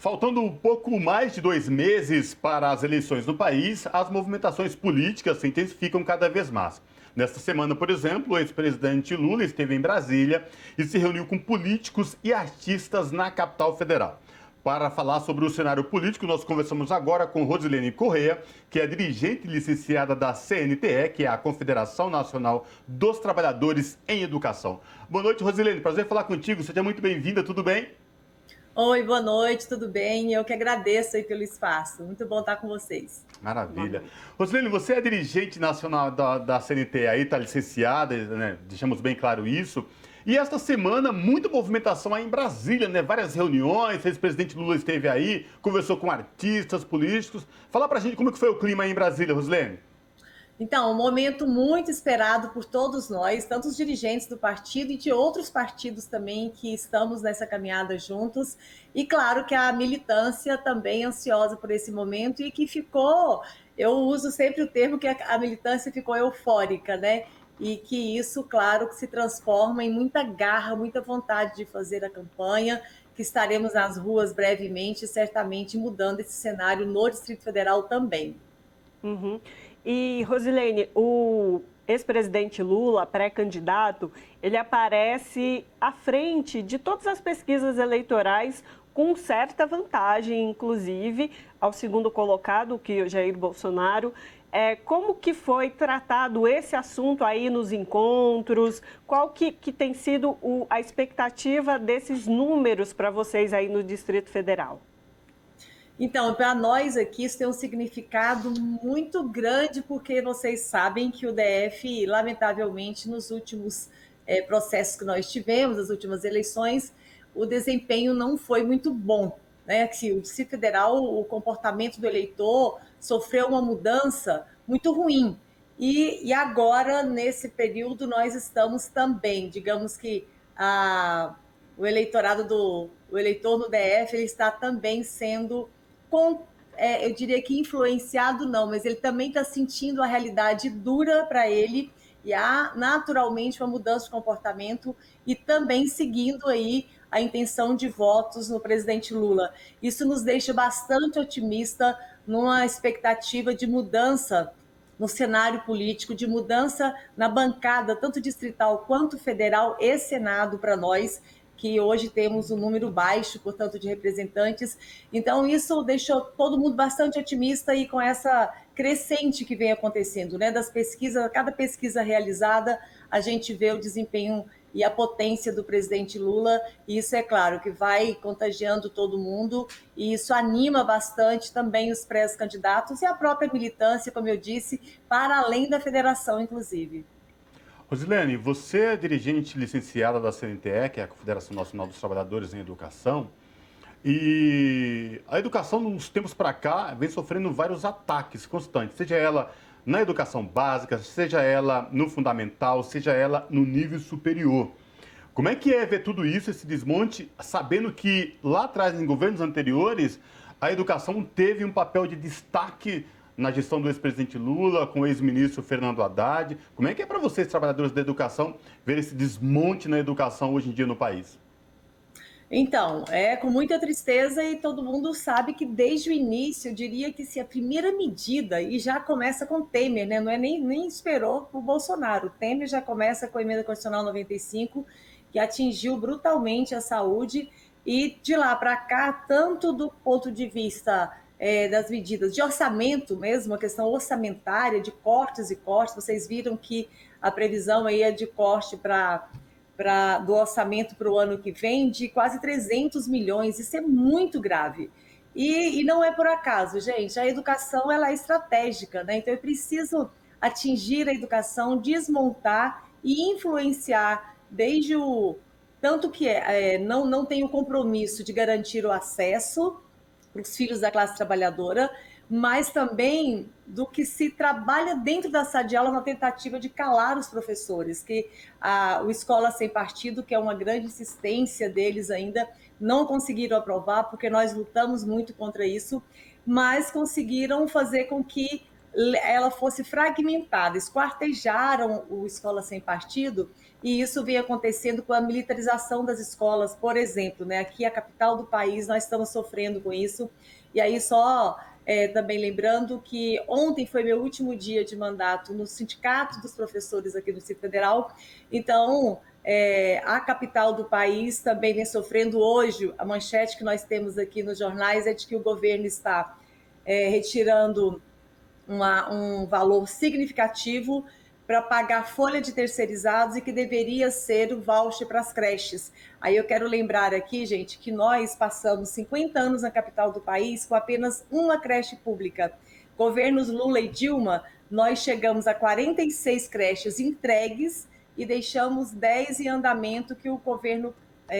Faltando um pouco mais de 2 meses para as eleições no país, as movimentações políticas se intensificam cada vez mais. Nesta semana, por exemplo, o ex-presidente Lula esteve em Brasília e se reuniu com políticos e artistas na capital federal. Para falar sobre o cenário político, nós conversamos agora com Rosilene Corrêa, que é dirigente licenciada da CNTE, que é a Confederação Nacional dos Trabalhadores em Educação. Boa noite, Rosilene. Prazer falar contigo. Seja muito bem-vinda. Tudo bem? Oi, boa noite, tudo bem? Eu que agradeço aí pelo espaço. Muito bom estar com vocês. Boa Maravilha. noite. Rosilene, você é dirigente nacional da CNT aí, está licenciada, né? Deixamos bem claro isso. E esta semana, muita movimentação aí em Brasília, né? Várias reuniões, o ex-presidente Lula esteve aí, conversou com artistas, políticos. Fala pra gente como que foi o clima aí em Brasília, Rosilene. Então, um momento muito esperado por todos nós, tanto os dirigentes do partido e de outros partidos também que estamos nessa caminhada juntos. E claro que a militância também ansiosa por esse momento e que ficou, eu uso sempre o termo que a militância ficou eufórica, né? E que isso, claro, que se transforma em muita garra, muita vontade de fazer a campanha, que estaremos nas ruas brevemente, certamente mudando esse cenário no Distrito Federal também. Uhum. E, Rosilene, o ex-presidente Lula, pré-candidato, ele aparece à frente de todas as pesquisas eleitorais com certa vantagem, inclusive, ao segundo colocado, que é o Jair Bolsonaro. Como que foi tratado esse assunto aí nos encontros? Qual que tem sido a expectativa desses números para vocês aí no Distrito Federal? Então, para nós aqui, isso tem um significado muito grande, porque vocês sabem que o DF, lamentavelmente, nos últimos processos que nós tivemos, as últimas eleições, o desempenho não foi muito bom. Né? Que o Distrito Federal, o comportamento do eleitor sofreu uma mudança muito ruim. E agora, nesse período, nós estamos também, digamos que o eleitorado o eleitor no DF ele está também sendo eu diria que influenciado não, mas ele também está sentindo a realidade dura para ele e há naturalmente uma mudança de comportamento e também seguindo aí a intenção de votos no presidente Lula. Isso nos deixa bastante otimista numa expectativa de mudança no cenário político, de mudança na bancada, tanto distrital quanto federal e Senado para nós, que hoje temos um número baixo, portanto, de representantes. Então, isso deixou todo mundo bastante otimista e com essa crescente que vem acontecendo, né? Das pesquisas, cada pesquisa realizada, a gente vê o desempenho e a potência do presidente Lula, e isso é claro que vai contagiando todo mundo, e isso anima bastante também os pré-candidatos e a própria militância, como eu disse, para além da federação, inclusive. Rosilene, você é dirigente licenciada da CNTE, que é a Confederação Nacional dos Trabalhadores em Educação. E a educação, nos tempos para cá, vem sofrendo vários ataques constantes, seja ela na educação básica, seja ela no fundamental, seja ela no nível superior. Como é que é ver tudo isso, esse desmonte, sabendo que lá atrás, em governos anteriores, a educação teve um papel de destaque na gestão do ex-presidente Lula, com o ex-ministro Fernando Haddad? Como é que é para vocês, trabalhadores da educação, ver esse desmonte na educação hoje em dia no país? Então, é com muita tristeza e todo mundo sabe que desde o início, eu diria que se a primeira medida, e já começa com Temer, né? Não é nem esperou o Bolsonaro. O Temer já começa com a emenda constitucional 95, que atingiu brutalmente a saúde, e de lá para cá, tanto do ponto de vista das medidas de orçamento mesmo, a questão orçamentária, de cortes e cortes, vocês viram que a previsão aí é de corte do orçamento para o ano que vem de quase 300 milhões. Isso é muito grave. E não é por acaso, gente. A educação ela é estratégica, né? Então, eu preciso atingir a educação, desmontar e influenciar desde o... Tanto que não tem o compromisso de garantir o acesso para os filhos da classe trabalhadora, mas também do que se trabalha dentro da sala de aula na tentativa de calar os professores, que o Escola Sem Partido, que é uma grande insistência deles ainda, não conseguiram aprovar, porque nós lutamos muito contra isso, mas conseguiram fazer com que ela fosse fragmentada, esquartejaram o Escola Sem Partido, e isso vem acontecendo com a militarização das escolas, por exemplo, né? Aqui, a capital do país, nós estamos sofrendo com isso. E aí, só também lembrando que ontem foi meu último dia de mandato no Sindicato dos Professores aqui do Distrito Federal, então a capital do país também vem sofrendo. Hoje, a manchete que nós temos aqui nos jornais é de que o governo está retirando um valor significativo para pagar folha de terceirizados, e que deveria ser o voucher para as creches. Aí eu quero lembrar aqui, gente, que nós passamos 50 anos na capital do país com apenas uma creche pública. Governos Lula e Dilma, nós chegamos a 46 creches entregues e deixamos 10 em andamento que o governo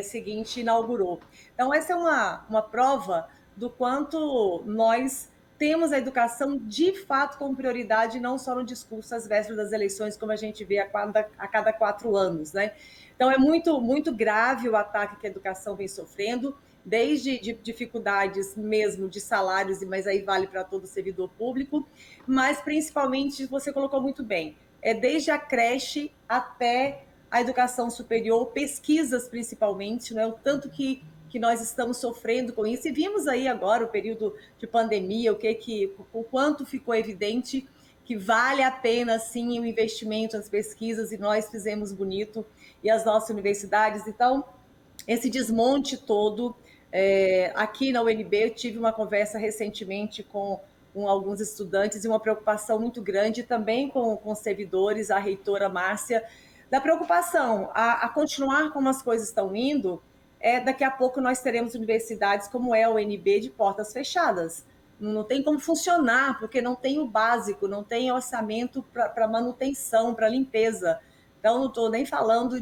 seguinte inaugurou. Então, essa é uma prova do quanto nós temos a educação de fato como prioridade, não só no discurso às vésperas das eleições, como a gente vê a cada 4 anos, né? Então, é muito, muito grave o ataque que a educação vem sofrendo, desde dificuldades mesmo de salários, mas aí vale para todo servidor público, mas principalmente, você colocou muito bem, desde a creche até a educação superior, pesquisas principalmente, né? O tanto que nós estamos sofrendo com isso, e vimos aí agora o período de pandemia, o quanto ficou evidente que vale a pena, sim, o investimento nas pesquisas, e nós fizemos bonito, e as nossas universidades. Então, esse desmonte todo, aqui na UNB, eu tive uma conversa recentemente com alguns estudantes, e uma preocupação muito grande também com os servidores, a reitora Márcia, da preocupação a continuar como as coisas estão indo. Daqui a pouco nós teremos universidades como a UNB de portas fechadas. Não tem como funcionar, porque não tem o básico, não tem orçamento para manutenção, para limpeza. Então, não estou nem falando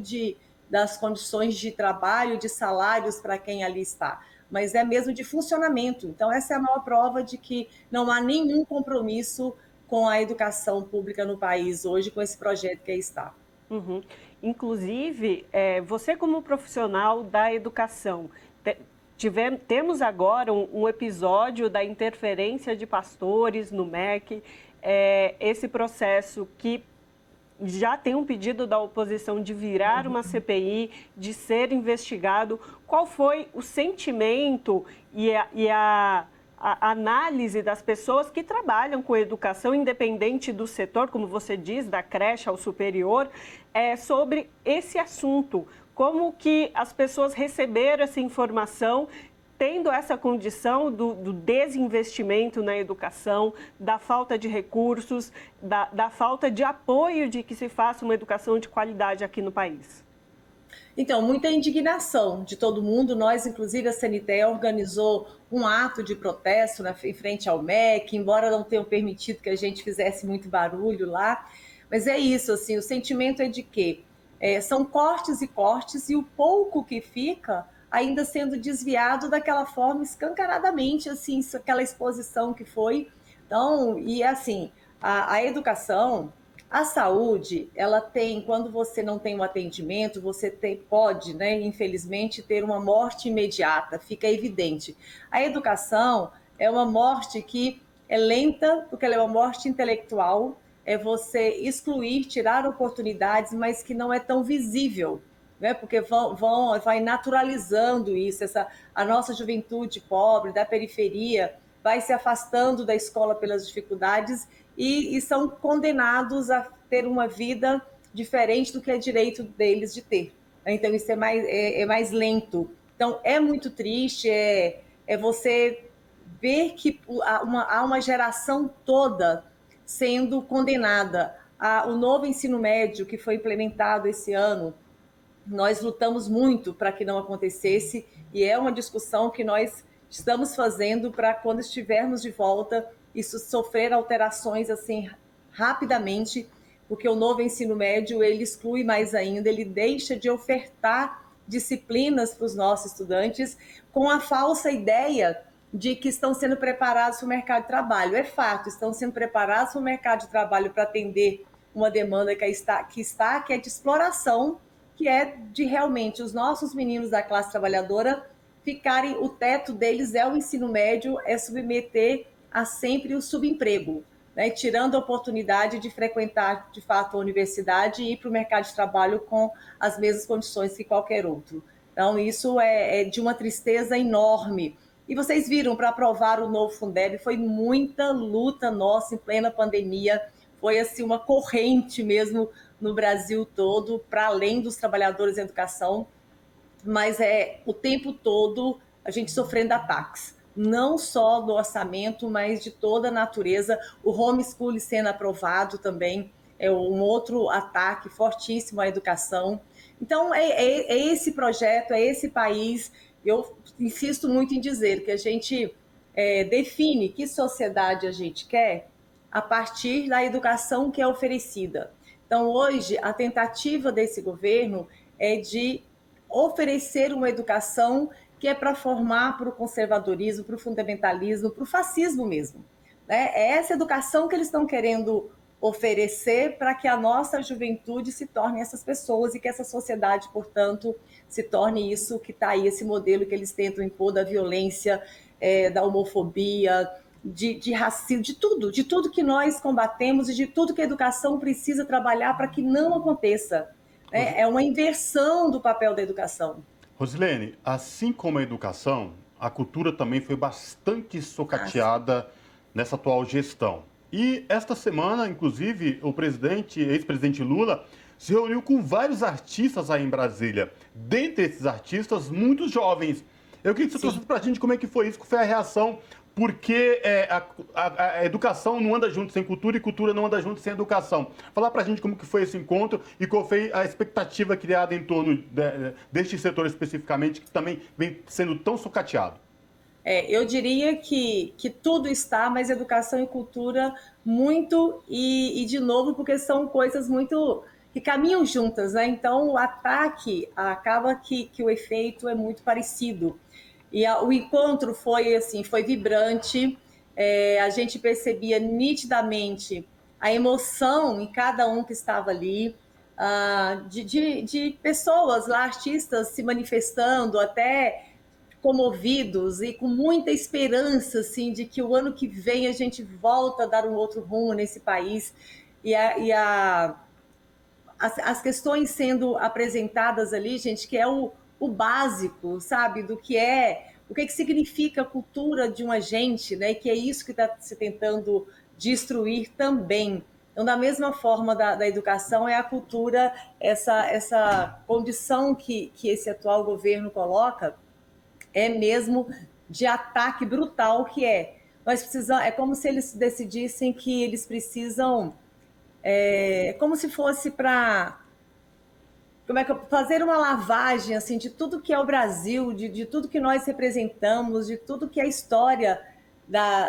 das condições de trabalho, de salários para quem ali está, mas é mesmo de funcionamento. Então, essa é a maior prova de que não há nenhum compromisso com a educação pública no país hoje, com esse projeto que aí está. Uhum. Inclusive, você como profissional da educação, temos agora um episódio da interferência de pastores no MEC, esse processo que já tem um pedido da oposição de virar uma CPI, de ser investigado. Qual foi o sentimento e a análise das pessoas que trabalham com educação, independente do setor, como você diz, da creche ao superior, sobre esse assunto? Como que as pessoas receberam essa informação, tendo essa condição do desinvestimento na educação, da falta de recursos, da falta de apoio de que se faça uma educação de qualidade aqui no país? Então, muita indignação de todo mundo. Nós, inclusive, a CNTE organizou um ato de protesto em frente ao MEC, embora não tenham permitido que a gente fizesse muito barulho lá. Mas é isso, assim, o sentimento é de que são cortes e cortes, e o pouco que fica ainda sendo desviado daquela forma escancaradamente, assim, aquela exposição que foi. Então, e assim, a educação... A saúde, ela tem, quando você não tem um atendimento, você pode, né, infelizmente, ter uma morte imediata, fica evidente. A educação é uma morte que é lenta, porque ela é uma morte intelectual, é você excluir, tirar oportunidades, mas que não é tão visível, né, porque vai naturalizando isso, a nossa juventude pobre, da periferia, vai se afastando da escola pelas dificuldades, e são condenados a ter uma vida diferente do que é direito deles de ter. Então, isso é mais lento. Então, é muito triste, você ver que há uma geração toda sendo condenada. O novo ensino médio que foi implementado esse ano, nós lutamos muito para que não acontecesse, e é uma discussão que nós estamos fazendo para, quando estivermos de volta, isso sofrer alterações assim rapidamente, porque o novo ensino médio, ele exclui mais ainda, ele deixa de ofertar disciplinas para os nossos estudantes com a falsa ideia de que estão sendo preparados para o mercado de trabalho. É fato, estão sendo preparados para o mercado de trabalho para atender uma demanda que é de exploração, que é de realmente os nossos meninos da classe trabalhadora ficarem, o teto deles é o ensino médio, é submeter a sempre o subemprego. né, tirando a oportunidade de frequentar, de fato, a universidade e ir para o mercado de trabalho com as mesmas condições que qualquer outro. Então, isso é de uma tristeza enorme. E vocês viram, para aprovar o novo Fundeb, foi muita luta nossa em plena pandemia, foi assim uma corrente mesmo no Brasil todo, para além dos trabalhadores da educação, mas o tempo todo a gente sofrendo ataques, não só do orçamento, mas de toda a natureza. O homeschooling sendo aprovado também é um outro ataque fortíssimo à educação. Então, é esse projeto, é esse país. Eu insisto muito em dizer que a gente define que sociedade a gente quer a partir da educação que é oferecida. Então, hoje, a tentativa desse governo é de oferecer uma educação que é para formar para o conservadorismo, para o fundamentalismo, para o fascismo mesmo. Né? É essa educação que eles estão querendo oferecer para que a nossa juventude se torne essas pessoas e que essa sociedade, portanto, se torne isso que está aí, esse modelo que eles tentam impor da violência, da homofobia, de racismo, de tudo que nós combatemos e de tudo que a educação precisa trabalhar para que não aconteça. É uma inversão do papel da educação. Rosilene, assim como a educação, a cultura também foi bastante socateada nessa atual gestão. E esta semana, inclusive, o ex-presidente Lula, se reuniu com vários artistas aí em Brasília. Dentre esses artistas, muitos jovens. Eu queria que você trouxesse para a gente como é que foi isso, que foi a reação, porque a educação não anda junto sem cultura e cultura não anda junto sem educação. Falar para a gente como que foi esse encontro e qual foi a expectativa criada em torno deste setor especificamente, que também vem sendo tão sucateado. Eu diria que tudo está, mas educação e cultura muito, e de novo, porque são coisas muito que caminham juntas, né? Então, o ataque acaba que o efeito é muito parecido. E o encontro foi assim, foi vibrante, a gente percebia nitidamente a emoção em cada um que estava ali, de pessoas lá, artistas se manifestando, até comovidos e com muita esperança assim, de que o ano que vem a gente volta a dar um outro rumo nesse país. As questões sendo apresentadas ali, gente, que é o básico, sabe, o que significa a cultura de uma gente, né? Que é isso que está se tentando destruir também. Então, da mesma forma da educação, é a cultura, essa condição que esse atual governo coloca, é mesmo de ataque brutal, que nós precisamos, é como se eles decidissem que eles precisam, como se fosse para fazer uma lavagem assim de tudo que é o Brasil, de tudo que nós representamos, de tudo que é a história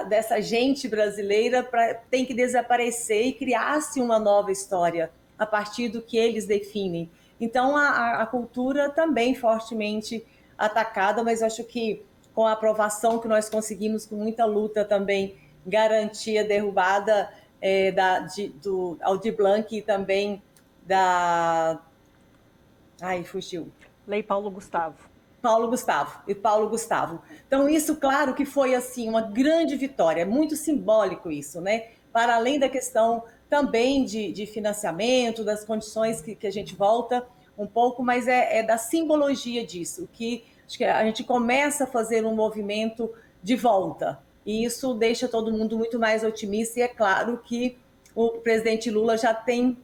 dessa gente brasileira, tem que desaparecer e criar-se uma nova história a partir do que eles definem. Então, a cultura também fortemente atacada, mas acho que com a aprovação que nós conseguimos, com muita luta também, garantir a derrubada do Aldir Blanc e também da... Ai, fugiu. Lei Paulo Gustavo. Paulo Gustavo. Então, isso, claro, que foi assim uma grande vitória, muito simbólico isso, né? Para além da questão também de financiamento, das condições que a gente volta um pouco, mas é da simbologia disso, que acho que a gente começa a fazer um movimento de volta, e isso deixa todo mundo muito mais otimista, e é claro que o presidente Lula já tem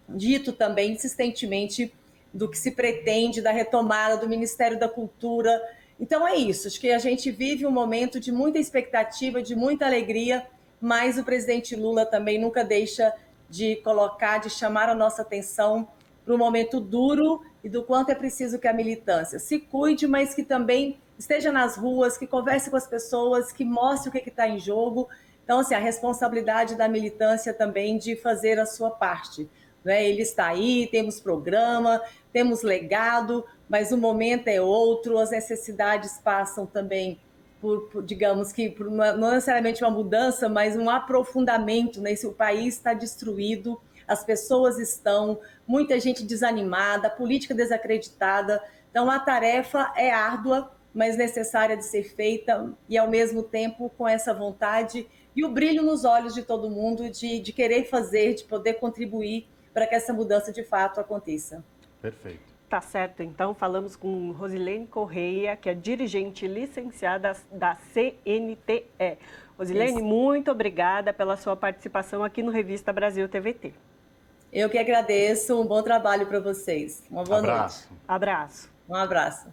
dito também insistentemente do que se pretende, da retomada do Ministério da Cultura. Então é isso, acho que a gente vive um momento de muita expectativa, de muita alegria, mas o presidente Lula também nunca deixa de chamar a nossa atenção para um momento duro e do quanto é preciso que a militância se cuide, mas que também esteja nas ruas, que converse com as pessoas, que mostre o que está em jogo. Então, assim, a responsabilidade da militância também de fazer a sua parte. Ele está aí, temos programa, temos legado, mas o momento é outro, as necessidades passam também digamos que, não necessariamente uma mudança, mas um aprofundamento, né? O país está destruído, as pessoas estão, muita gente desanimada, a política desacreditada, então a tarefa é árdua, mas necessária de ser feita e, ao mesmo tempo, com essa vontade e o brilho nos olhos de todo mundo de querer fazer, de poder contribuir para que essa mudança de fato aconteça. Perfeito. Tá certo, então falamos com Rosilene Correia, que é dirigente licenciada da CNTE. Rosilene, muito obrigada pela sua participação aqui no Revista Brasil TVT. Eu que agradeço, um bom trabalho para vocês. Uma boa noite. Abraço. Um abraço.